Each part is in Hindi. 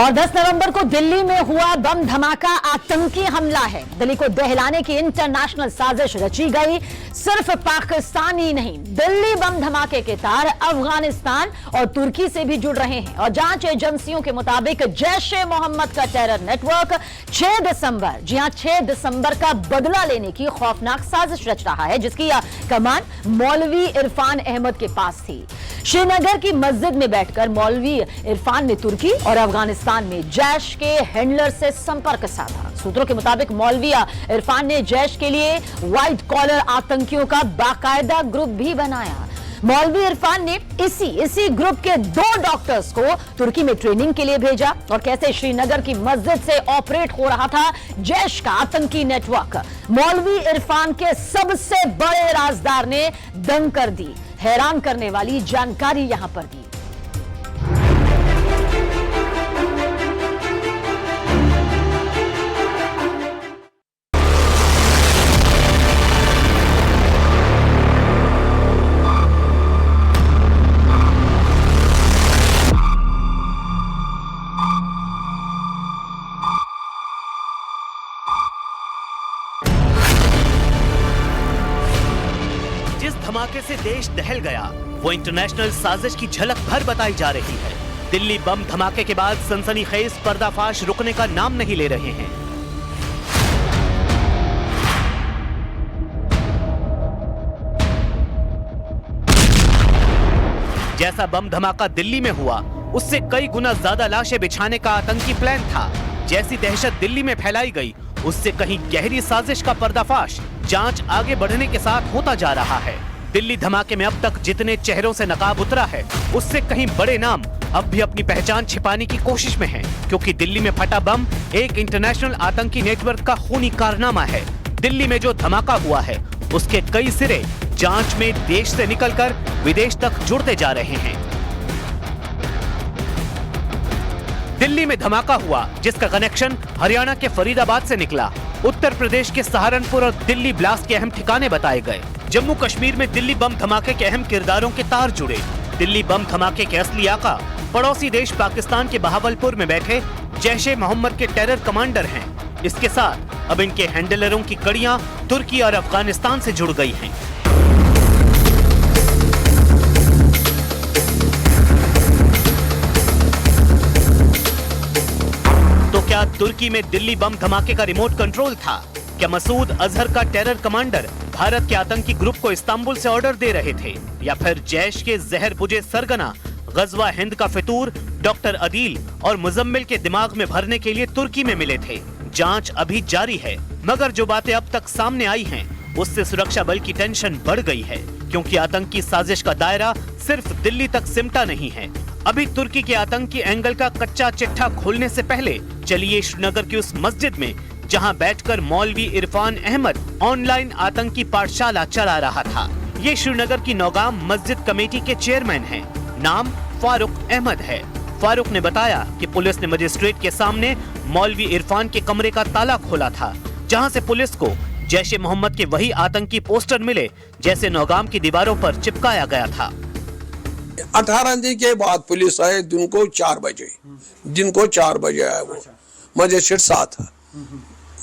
और 10 नवंबर को दिल्ली में हुआ बम धमाका आतंकी हमला है। दिल्ली को दहलाने की इंटरनेशनल साजिश रची गई। सिर्फ पाकिस्तान ही नहीं, दिल्ली बम धमाके के तार अफगानिस्तान और तुर्की से भी जुड़ रहे हैं। और जांच एजेंसियों के मुताबिक जैश-ए-मोहम्मद का टेरर नेटवर्क 6 दिसंबर, जी हां 6 दिसंबर का बदला लेने की खौफनाक साजिश रच रहा है, जिसकी कमान मौलवी इरफान अहमद के पास थी। श्रीनगर की मस्जिद में बैठकर मौलवी इरफान ने तुर्की और अफगानिस्तान में जैश के हैंडलर से संपर्क साधा। सूत्रों के मुताबिक मौलवी इरफान ने जैश के लिए व्हाइट कॉलर आतंकियों का बाकायदा ग्रुप भी बनाया। मौलवी इरफान ने इसी ग्रुप के 2 डॉक्टर्स को तुर्की में ट्रेनिंग के लिए भेजा। और कैसे श्रीनगर की मस्जिद से ऑपरेट हो रहा था जैश का आतंकी नेटवर्क, मौलवी इरफान के सबसे बड़े राजदार ने दंग कर दी। हैरान करने वाली जानकारी यहां पर दी। जिस धमाके से देश दहल गया वो इंटरनेशनल साजिश की झलक भर बताई जा रही है। दिल्ली बम धमाके के बाद सनसनीखेज पर्दाफाश रुकने का नाम नहीं ले रहे हैं। जैसा बम धमाका दिल्ली में हुआ उससे कई गुना ज्यादा लाशें बिछाने का आतंकी प्लान था। जैसी दहशत दिल्ली में फैलाई गई उससे कहीं गहरी साजिश का पर्दाफाश जांच आगे बढ़ने के साथ होता जा रहा है। दिल्ली धमाके में अब तक जितने चेहरों से नकाब उतरा है उससे कहीं बड़े नाम अब भी अपनी पहचान छिपाने की कोशिश में हैं, क्योंकि दिल्ली में फटा बम एक इंटरनेशनल आतंकी नेटवर्क का खूनी कारनामा है। दिल्ली में जो धमाका हुआ है उसके कई सिरे जांच में देश से निकलकर विदेश तक जुड़ते जा रहे हैं। दिल्ली में धमाका हुआ जिसका कनेक्शन हरियाणा के फरीदाबाद से निकला। उत्तर प्रदेश के सहारनपुर और दिल्ली ब्लास्ट के अहम ठिकाने बताए गए। जम्मू कश्मीर में दिल्ली बम धमाके के अहम किरदारों के तार जुड़े। दिल्ली बम धमाके के असली आका पड़ोसी देश पाकिस्तान के बहावलपुर में बैठे जैश-ए-मोहम्मद के टेरर कमांडर हैं। इसके साथ अब इनके हैंडलरों की कड़ियां तुर्की और अफगानिस्तान से जुड़ गई हैं। तो क्या तुर्की में दिल्ली बम धमाके का रिमोट कंट्रोल था? क्या मसूद अजहर का टेरर कमांडर भारत के आतंकी ग्रुप को इस्तांबुल से ऑर्डर दे रहे थे? या फिर जैश के जहर बुझे सरगना गजवा हिंद का फितूर डॉक्टर अदील और मुजम्मिल के दिमाग में भरने के लिए तुर्की में मिले थे? जांच अभी जारी है, मगर जो बातें अब तक सामने आई हैं, उससे सुरक्षा बल की टेंशन बढ़ गई है, क्योंकि आतंकी साजिश का दायरा सिर्फ दिल्ली तक सिमटा नहीं है। अभी तुर्की के आतंकी एंगल का कच्चा चिट्ठा खोलने से पहले चलिए श्रीनगर की उस मस्जिद में जहां बैठकर मौलवी इरफान अहमद ऑनलाइन आतंकी पाठशाला चला रहा था। ये श्रीनगर की नौगाम मस्जिद कमेटी के चेयरमैन हैं। नाम फारूक अहमद है। फारूक ने बताया कि पुलिस ने मजिस्ट्रेट के सामने मौलवी इरफान के कमरे का ताला खोला था, जहां से पुलिस को जैश-ए-मोहम्मद के वही आतंकी पोस्टर मिले जैसे नौगाम की दीवारों पर चिपकाया गया था। 18 दिन के बाद पुलिस आए, दिन को 4 बजे आया वो। मजिस्ट्रेट साथ है,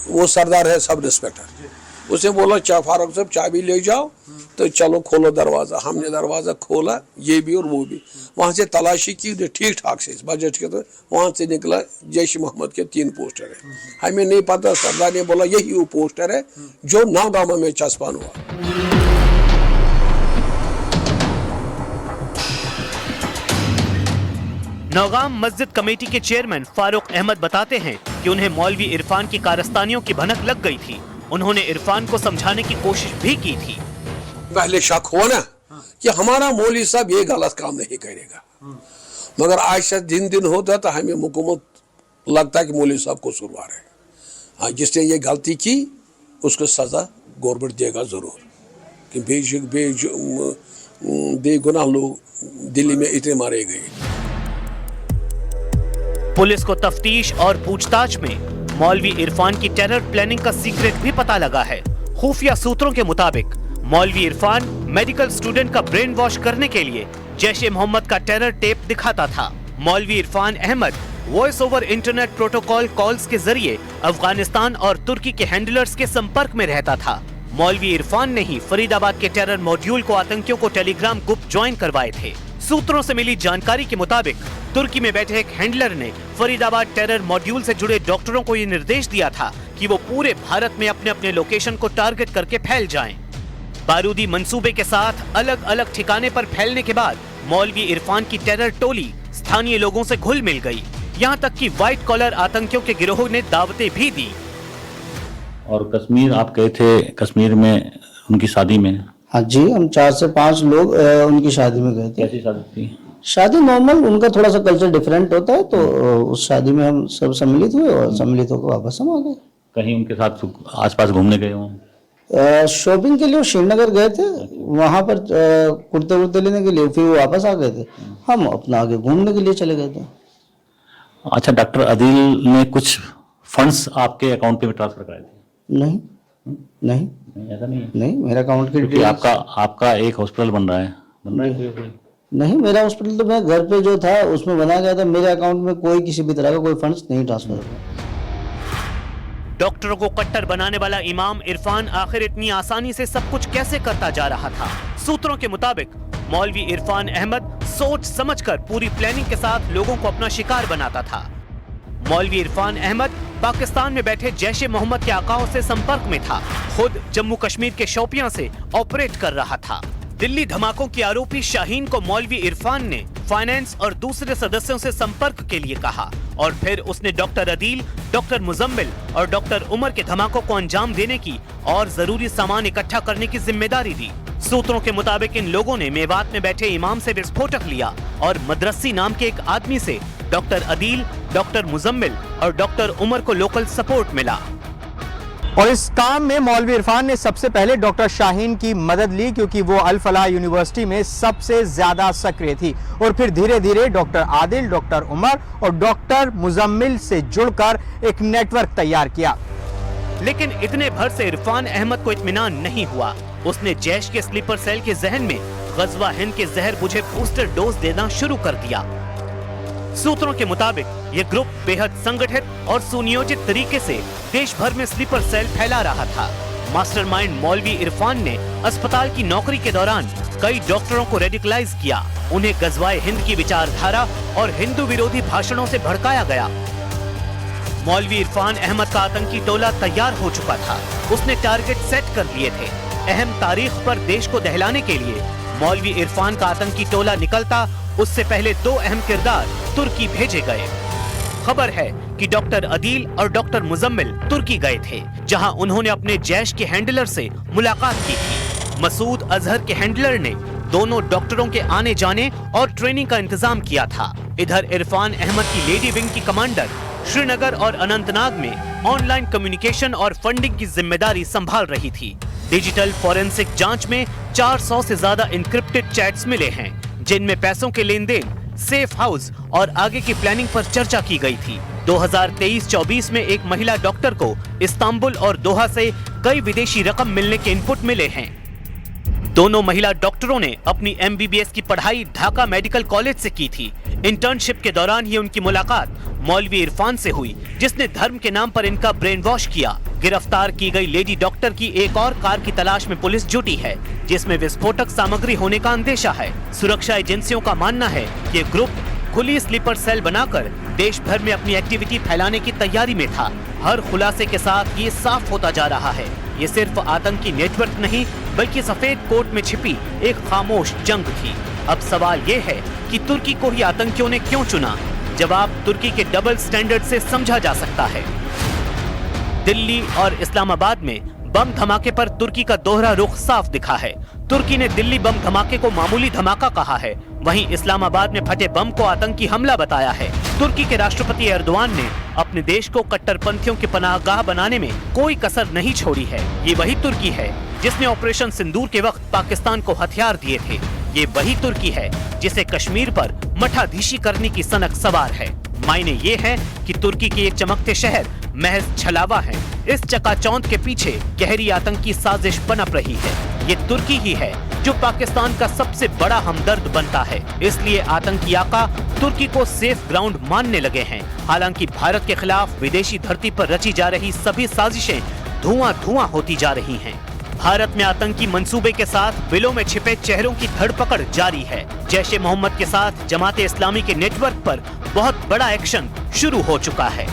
वो सरदार है सब इंस्पेक्टर। उसे बोला फारूक साहब चाबी ले जाओ, तो चलो खोलो दरवाजा। हमने दरवाजा खोला, ये भी और वो भी। वहां से तलाशी की, ठीक ठाक से बजट के, तो वहां से निकला जैश-ए-मोहम्मद के 3 पोस्टर है। हमें नहीं पता, सरदार ने बोला यही वो पोस्टर है जो नौगामा में चस्पान हुआ। नौगाम मस्जिद कमेटी के चेयरमैन फारूक अहमद बताते हैं कि उन्हें मौलवी इरफान की कारस्तानियों की भनक लग गई थी। उन्होंने इरफान को समझाने की कोशिश भी की थी। पहले शक हुआ ना कि हमारा मौलवी साहब ये गलत काम नहीं करेगा, मगर आज से दिन होता तो हमें हुकूमत लगता है कि मौलवी साहब को सुरवार है। हाँ, जिसने ये गलती की उसको सजा गवर्नमेंट देगा जरूर, कि बेगुनाह लोग दिल्ली में इतने मारे गए। पुलिस को तफ्तीश और पूछताछ में मौलवी इरफान की टेरर प्लानिंग का सीक्रेट भी पता लगा है। खुफिया सूत्रों के मुताबिक मौलवी इरफान मेडिकल स्टूडेंट का ब्रेन वॉश करने के लिए जैश-ए-मोहम्मद का टेरर टेप दिखाता था। मौलवी Irfan Ahmad voice over internet protocol calls के जरिए अफगानिस्तान और तुर्की के हैंडलर्स के संपर्क में रहता था। मौलवी इरफान ने ही फरीदाबाद के टेरर मॉड्यूल को आतंकियों को टेलीग्राम ग्रुप ज्वाइन करवाए थे। सूत्रों से मिली जानकारी के मुताबिक तुर्की में बैठे एक हैंडलर ने फरीदाबाद टेरर मॉड्यूल से जुड़े डॉक्टरों को ये निर्देश दिया था कि वो पूरे भारत में अपने अपने लोकेशन को टारगेट करके फैल जाएं। बारूदी मंसूबे के साथ अलग अलग ठिकाने पर फैलने के बाद मौलवी इरफान की टेरर टोली स्थानीय लोगों से घुल मिल गई। यहाँ तक कि व्हाइट कॉलर आतंकियों के गिरोह ने दावतें भी दी। और कश्मीर आप गए थे, कश्मीर में उनकी शादी में? हाँ जी, हम 4 से 5 लोग उनकी शादी में गए थे। कैसी शादी थी? शादी नॉर्मल, उनका थोड़ा सा कल्चर डिफरेंट होता है, तो उस शादी में हम सब सम्मिलित हुए और सम्मिलित होकर वापस हम आ गए। कहीं उनके साथ आसपास घूमने गए हों? शॉपिंग के लिए श्रीनगर गए थे, वहां पर कुर्ते वुर्ते लेने के लिए, फिर वो वापस आ गए थे। हम अपना आगे घूमने के लिए चले गए थे। अच्छा, डॉक्टर अदील ने कुछ फंड्स आपके अकाउंट पे ट्रांसफर कराए थे? नहीं नहीं ऐसा नहीं है। नहीं, मेरा अकाउंट की क्योंकि आपका एक हॉस्पिटल बन रहा है नहीं, मेरा हॉस्पिटल तो मैं घर पे जो था उसमें बनाया गया था। मेरे अकाउंट में कोई किसी भी तरह का कोई फंड्स नहीं ट्रांसफर हुआ। डॉक्टरों को कट्टर बनाने वाला इमाम इरफान आखिर इतनी आसानी से सब कुछ कैसे करता जा रहा था? सूत्रों के मुताबिक मौलवी इरफान अहमद सोच समझकर पूरी प्लानिंग के साथ लोगों को अपना शिकार बनाता था। मौलवी इरफान अहमद पाकिस्तान में बैठे जैश ए मोहम्मद के आकाओं से संपर्क में था। खुद जम्मू कश्मीर के शोपियां से ऑपरेट कर रहा था। दिल्ली धमाकों के आरोपी शाहीन को मौलवी इरफान ने फाइनेंस और दूसरे सदस्यों से संपर्क के लिए कहा और फिर उसने डॉक्टर अदील, डॉक्टर मुजम्मिल और डॉक्टर उमर के धमाकों को अंजाम देने की और जरूरी सामान इकट्ठा करने की जिम्मेदारी दी। सूत्रों के मुताबिक इन लोगों ने मेवात में बैठे इमाम से विस्फोटक लिया और मदरसी नाम के एक आदमी से डॉक्टर अदील, डॉक्टर मुजम्मिल और डॉक्टर उमर को लोकल सपोर्ट मिला। और इस काम में मौलवी इरफान ने सबसे पहले डॉक्टर शाहीन की मदद ली, क्योंकि वो अल फलाह यूनिवर्सिटी में सबसे ज्यादा सक्रिय थी। और फिर धीरे धीरे डॉक्टर आदिल, डॉक्टर उमर और डॉक्टर मुजम्मिल से जुड़कर एक नेटवर्क तैयार किया। लेकिन इतने भर से इरफान अहमद को इत्मीनान नहीं हुआ। उसने जैश के स्लीपर सेल के जहन में गजवा हिंद के जहर बुझे बूस्टर डोज देना शुरू कर दिया। सूत्रों के मुताबिक ये ग्रुप बेहद संगठित और सुनियोजित तरीके से देश भर में स्लीपर सेल फैला रहा था। मास्टरमाइंड मौलवी इरफान ने अस्पताल की नौकरी के दौरान कई डॉक्टरों को रेडिकलाइज किया। उन्हें गजवाए हिंद की विचारधारा और हिंदू विरोधी भाषणों से भड़काया गया। मौलवी इरफान अहमद का आतंकी टोला तैयार हो चुका था। उसने टारगेट सेट कर लिए थे। अहम तारीख पर देश को दहलाने के लिए मौलवी इरफान का आतंकी टोला निकलता, उससे पहले 2 अहम किरदार तुर्की भेजे गए। खबर है कि डॉक्टर अदील और डॉक्टर मुजम्मिल तुर्की गए थे, जहां उन्होंने अपने जैश के हैंडलर से मुलाकात की थी। मसूद अजहर के हैंडलर ने दोनों डॉक्टरों के आने जाने और ट्रेनिंग का इंतजाम किया था। इधर इरफान अहमद की लेडी विंग की कमांडर श्रीनगर और अनंतनाग में ऑनलाइन कम्युनिकेशन और फंडिंग की जिम्मेदारी संभाल रही थी। डिजिटल फॉरेंसिक जांच में 400 से ज्यादा इनक्रिप्टेड चैट्स मिले हैं, जिनमें पैसों के लेन देन, सेफ हाउस और आगे की प्लानिंग पर चर्चा की गई थी। 2023-24 में एक महिला डॉक्टर को इस्तांबुल और दोहा से कई विदेशी रकम मिलने के इनपुट मिले हैं। दोनों महिला डॉक्टरों ने अपनी MBBS की पढ़ाई ढाका मेडिकल कॉलेज से की थी। इंटर्नशिप के दौरान ही उनकी मुलाकात मौलवी इरफान से हुई, जिसने धर्म के नाम पर इनका ब्रेन वॉश किया। गिरफ्तार की गई लेडी डॉक्टर की एक और कार की तलाश में पुलिस जुटी है, जिसमें विस्फोटक सामग्री होने का अंदेशा है। सुरक्षा एजेंसियों का मानना है कि ये ग्रुप खुली स्लीपर सेल बनाकर देश भर में अपनी एक्टिविटी फैलाने की तैयारी में था। हर खुलासे के साथ ये साफ होता जा रहा है, ये सिर्फ आतंकी नेटवर्क नहीं बल्कि सफेद कोट में छिपी एक खामोश जंग थी। अब सवाल ये है कि तुर्की को ही आतंकियों ने क्यों चुना? जवाब तुर्की के डबल स्टैंडर्ड से समझा जा सकता है। दिल्ली और इस्लामाबाद में बम धमाके पर तुर्की का दोहरा रुख साफ दिखा है। तुर्की ने दिल्ली बम धमाके को मामूली धमाका कहा है, वहीं इस्लामाबाद में फटे बम को आतंकी हमला बताया है। तुर्की के राष्ट्रपति एर्दोआन ने अपने देश को कट्टरपंथियों की पनाहगाह बनाने में कोई कसर नहीं छोड़ी है। ये वही तुर्की है जिसने ऑपरेशन सिंदूर के वक्त पाकिस्तान को हथियार दिए थे। ये वही तुर्की है जिसे कश्मीर पर मठाधीशी करने की सनक सवार है। मायने ये है कि तुर्की के एक चमकते शहर महज छलावा है। इस चकाचौंध के पीछे गहरी आतंकी साजिश पनप रही है। ये तुर्की ही है जो पाकिस्तान का सबसे बड़ा हमदर्द बनता है। इसलिए आतंकी आका तुर्की को सेफ ग्राउंड मानने लगे हैं। हालांकि भारत के खिलाफ विदेशी धरती पर रची जा रही सभी साजिशें धुआं होती जा रही हैं। भारत में आतंकी मंसूबे के साथ बिलों में छिपे चेहरों की धरपकड़ जारी है। जैश ए मोहम्मद के साथ जमात-ए-इस्लामी के नेटवर्क पर बहुत बड़ा एक्शन शुरू हो चुका है।